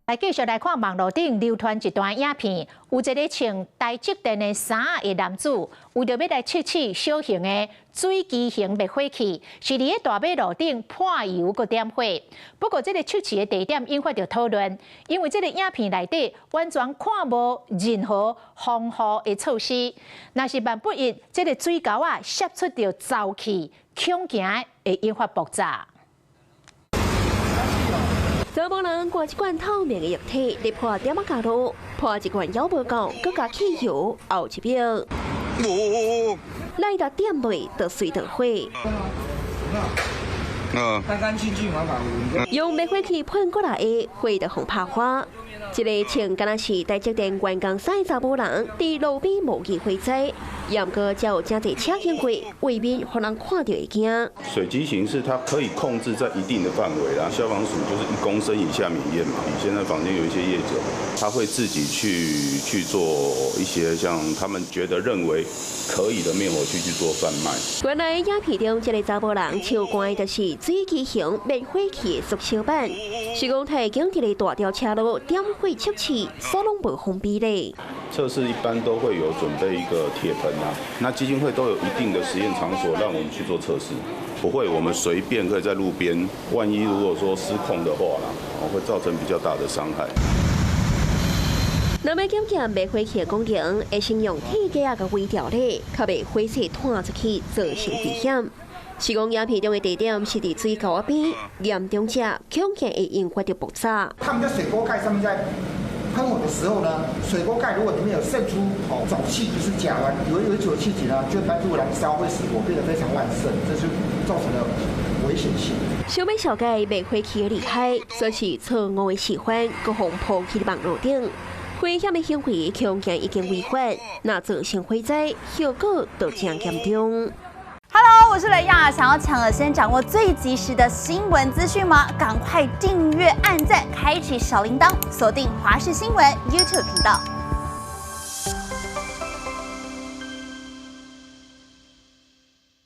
来继续来看网络顶流传一段影片，有一个穿台积电的衫的男子，为着要来测试小型的水机型灭火器，是伫个大马路顶泼油佮点火。不过，这个测试的地点引发着讨论，因为这个影片内底完全看无任何防护的措施。若是万不一，这个水沟啊泄出着沼气，恐惊会引发爆炸。 查某人挂一罐透明的液体，伫破点仔角落，破一罐摇无够，佮加汽油后一秒，来到点内就随着火。干干净净，用灭火器喷过来的，火就互拍花。一个穿敢若是台积电员工衫的查某人，伫路边冒起火灾，也毋过才有真侪车经过，未免互人看到会惊。水机型是它可以控制在一定的范围啦，消防署就是1公升以下免验嘛。现在坊间有一些业者，他会自己去做一些像他们觉得认为可以的灭火器去做贩卖。原来影片中这个查某人手关的就是水机型灭火器的缩小版，是讲提供伫个大条车路点火测试，所拢无封闭咧。 测试一般都会有准备一个铁盆啊，那基金会都有一定的实验场所让我们去做测试，不会我们随便可以在路边，万一如果说失控的话啦，会造成比较大的伤害。若要检验灭火器的功能，会先用铁架甲围掉咧，较袂火势传出去造成危险。是讲影片中的地点是伫水沟边，严重者恐惊会引发着爆炸。他们在水锅盖上面在 喷火的时候呢，水锅盖如果里面有渗出沼气，就是甲烷、有酒的气体呢，就帮助燃烧，会使火变得非常旺盛，这就造成了危险性。想要了解灭火器的厉害，说是错误的示范，各方抛弃网络顶，危险的行为恐惊已经违法，那造成火灾，后果就真严重。 Hello， 我是雷亚，想要抢先掌握最及时的新闻资讯吗？赶快订阅、按赞、开启小铃铛，锁定华视新闻 YouTube 频道。